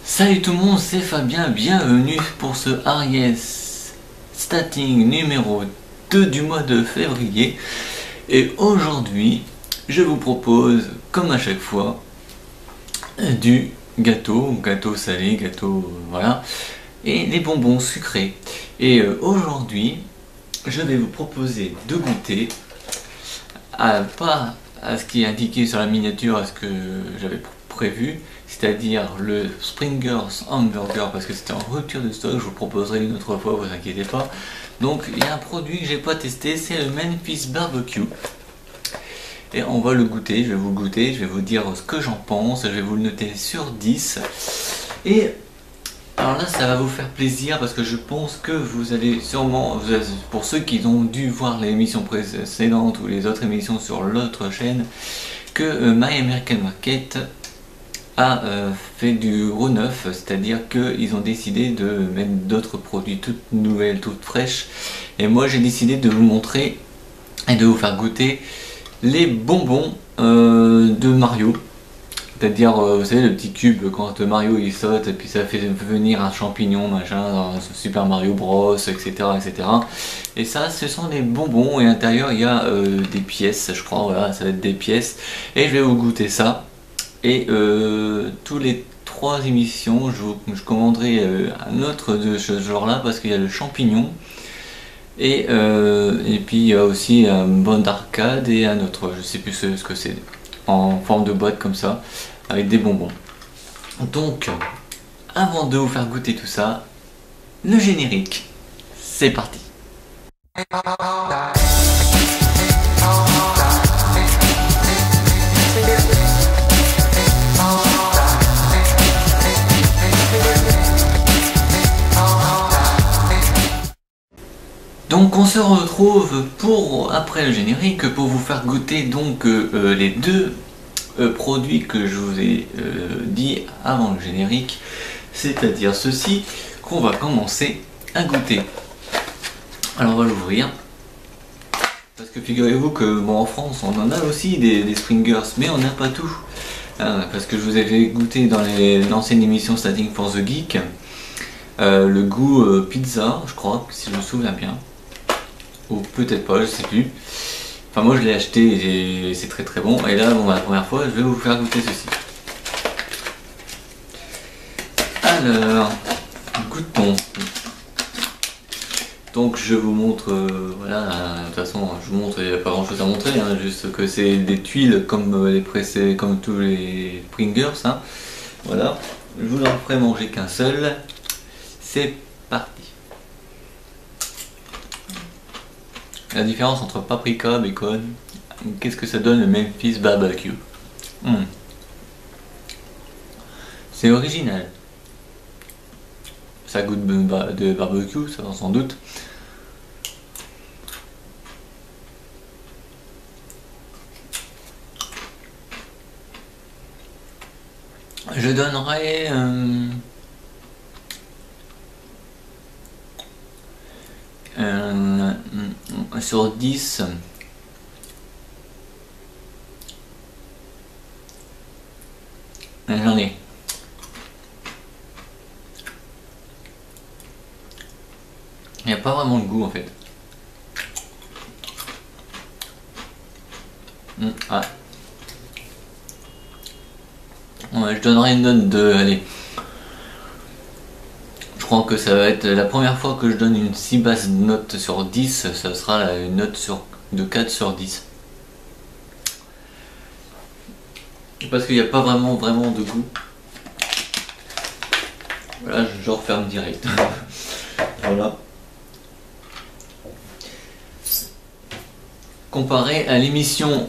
Salut tout le monde, c'est Fabien, bienvenue pour ce Aries Starting numéro 2 du mois de février. Et aujourd'hui, je vous propose, comme à chaque fois, du gâteau salé, gâteau voilà, et les bonbons sucrés. Et aujourd'hui, je vais vous proposer de goûter pas à ce qui est indiqué sur la miniature, à ce que j'avais prévu, c'est-à-dire le Springers Hamburger, parce que c'était en rupture de stock. Je vous proposerai une autre fois, vous inquiétez pas. Donc il y a un produit que j'ai pas testé, c'est le Memphis Barbecue, et on va le goûter. Je vais vous le goûter, je vais vous dire ce que j'en pense, je vais vous le noter sur 10. Et alors là, ça va vous faire plaisir parce que je pense que vous allez sûrement, pour ceux qui ont dû voir les émissions précédentes ou les autres émissions sur l'autre chaîne, que My American Market a fait du reneuf, c'est-à-dire qu'ils ont décidé de mettre d'autres produits toutes nouvelles, toutes fraîches. Et moi, j'ai décidé de vous montrer et de vous faire goûter les bonbons de Mario. C'est-à-dire, vous savez, le petit cube quand Mario il saute et puis ça fait venir un champignon, machin, dans Super Mario Bros, etc., etc. Et ça, ce sont des bonbons, et à l'intérieur il y a des pièces, je crois, voilà, ça va être des pièces. Et je vais vous goûter ça. Et tous les 3 émissions, je commanderai un autre de ce genre-là, parce qu'il y a le champignon. Et puis il y a aussi un bon d'arcade et un autre, je sais plus ce que c'est, en forme de boîte comme ça, avec des bonbons. Donc, avant de vous faire goûter tout ça, le générique, c'est parti. Donc on se retrouve après le générique pour vous faire goûter donc les deux produits que je vous ai dit avant le générique, c'est-à-dire ceci qu'on va commencer à goûter. Alors on va l'ouvrir, parce que figurez-vous que bon, en France on en a aussi des Springers, mais on n'a pas tout. Parce que je vous avais goûté dans l'ancienne émission Starting for the Geek le goût pizza, je crois, si je me souviens bien. Ou peut-être pas, je sais plus. Enfin moi je l'ai acheté et c'est très très bon. Et là, bon, la première fois, je vais vous faire goûter ceci. Alors, goûtons. Donc je vous montre, voilà, de toute façon je vous montre, il n'y a pas grand chose à montrer, hein, juste que c'est des tuiles comme comme tous les Pringles, hein. Voilà, je vous en ferai manger qu'un seul. C'est parti. La différence entre paprika, bacon, qu'est-ce que ça donne le Memphis Barbecue? C'est original. Ça goûte de barbecue, ça sans doute. Je donnerais sur 10, j'en ai. Il n'y a pas vraiment de goût en fait. Ah. Ouais, je donnerais une note de... Allez. Je crois que ça va être la première fois que je donne une si basse note sur 10, ça sera une note de 4 sur 10. Parce qu'il n'y a pas vraiment de goût. Voilà, je referme direct. Voilà. Comparé à l'émission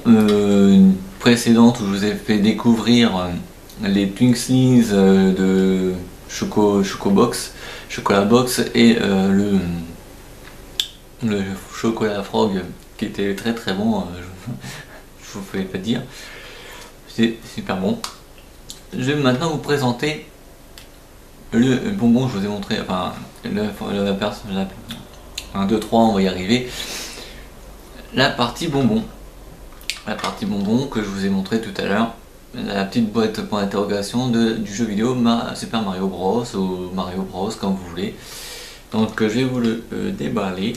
précédente où je vous ai fait découvrir les Twinklings de Chocolat Box et le chocolat frog qui était très très bon, je vous fais pas dire, c'est super bon. Je vais maintenant vous présenter le bonbon que je vous ai montré, enfin 1, 2, 3, on va y arriver. La partie bonbon que je vous ai montré tout à l'heure. la petite boîte point d'interrogation du jeu vidéo Super Mario Bros ou Mario Bros comme vous voulez. Donc je vais vous le déballer.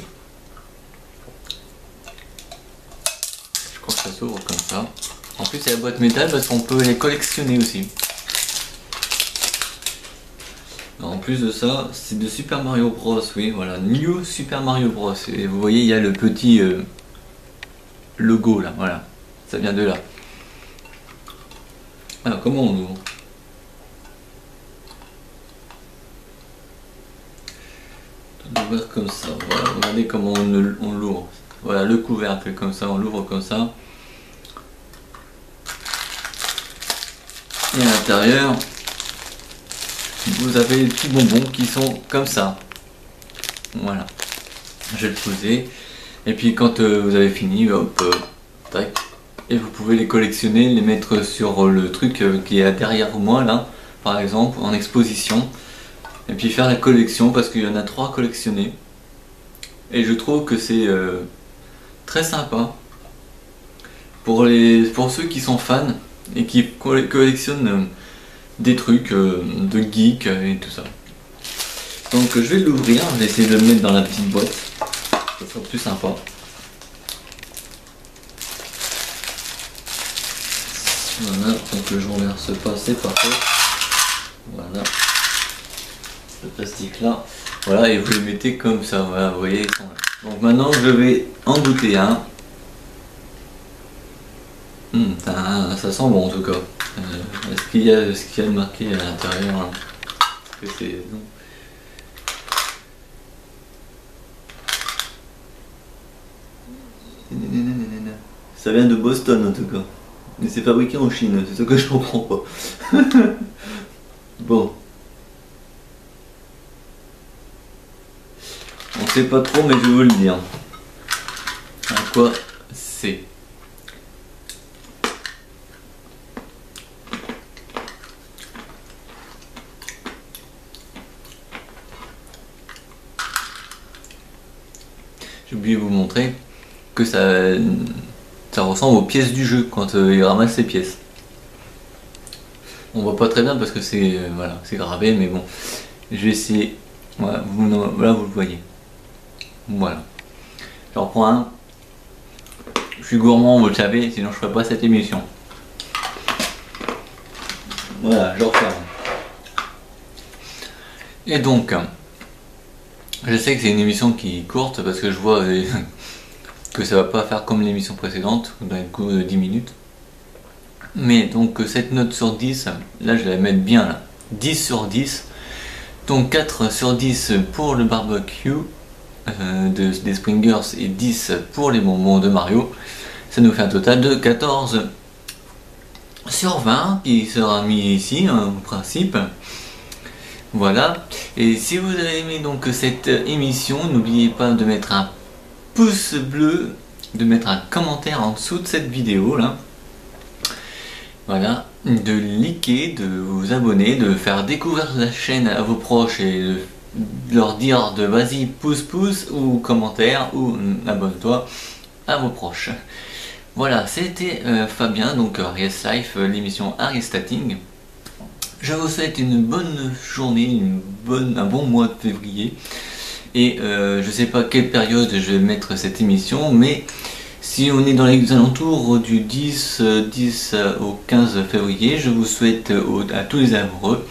Je crois que ça s'ouvre comme ça. En plus c'est la boîte métal parce qu'on peut les collectionner aussi. En plus de ça, c'est de Super Mario Bros. Oui, voilà, New Super Mario Bros. Et vous voyez, il y a le petit logo là, voilà. Ça vient de là. Alors, comment on ouvre? On ouvre comme ça. Voilà, regardez comment on l'ouvre. Voilà, le couvercle comme ça, on l'ouvre comme ça. Et à l'intérieur, vous avez des petits bonbons qui sont comme ça. Voilà. Je vais le poser. Et puis quand vous avez fini, hop, tac. Et vous pouvez les collectionner, les mettre sur le truc qui est derrière moi là, par exemple, en exposition. Et puis faire la collection parce qu'il y en a 3 à collectionner. Et je trouve que c'est très sympa pour ceux qui sont fans et qui collectionnent des trucs de geek et tout ça. Donc je vais l'ouvrir, je vais essayer de le mettre dans la petite boîte, ça sera plus sympa. Voilà, donc je renverse pas, c'est parfait. Voilà, le plastique là. Voilà, et vous les mettez comme ça, voilà, vous voyez, ils sont là. Donc maintenant je vais en goûter un. Ça sent bon en tout cas. Est-ce qu'il y a marqué à l'intérieur hein? Est-ce que c'est... Non. Ça vient de Boston en tout cas. Mais c'est fabriqué en Chine, c'est ce que je comprends pas. Bon. On sait pas trop mais je vais vous le dire. À quoi c'est? J'ai oublié de vous montrer que ça ressemble aux pièces du jeu quand il ramasse les pièces. On voit pas très bien parce que c'est voilà, c'est gravé, mais bon, je vais essayer. Voilà, là vous le voyez. Voilà. J'en prends un. Je suis gourmand, vous le savez, sinon je ferais pas cette émission. Voilà, je referme. Et donc, je sais que c'est une émission qui est courte parce que je vois que ça va pas faire comme l'émission précédente, dans le coup de 10 minutes. Mais donc cette note sur 10, là je vais la mettre bien là. 10 sur 10. Donc 4 sur 10 pour le barbecue des Springers et 10 pour les bonbons de Mario. Ça nous fait un total de 14 sur 20 qui sera mis ici en principe. Voilà, et si vous avez aimé donc cette émission, n'oubliez pas de mettre un pouce bleu, de mettre un commentaire en dessous de cette vidéo là. Voilà, de liker, de vous abonner, de faire découvrir la chaîne à vos proches et de leur dire de vas-y pouce pouce ou commentaire ou abonne-toi à vos proches. Voilà, c'était Fabien, donc Arias Life, l'émission Aristating. Je vous souhaite une bonne journée, un bon mois de février. Et je sais pas quelle période je vais mettre cette émission, mais si on est dans les alentours du 10 au 15 février, je vous souhaite à tous les amoureux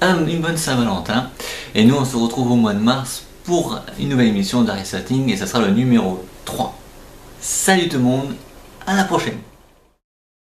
une bonne Saint-Valentin. Et nous on se retrouve au mois de mars pour une nouvelle émission d'Aristating et ça sera le numéro 3. Salut tout le monde, à la prochaine.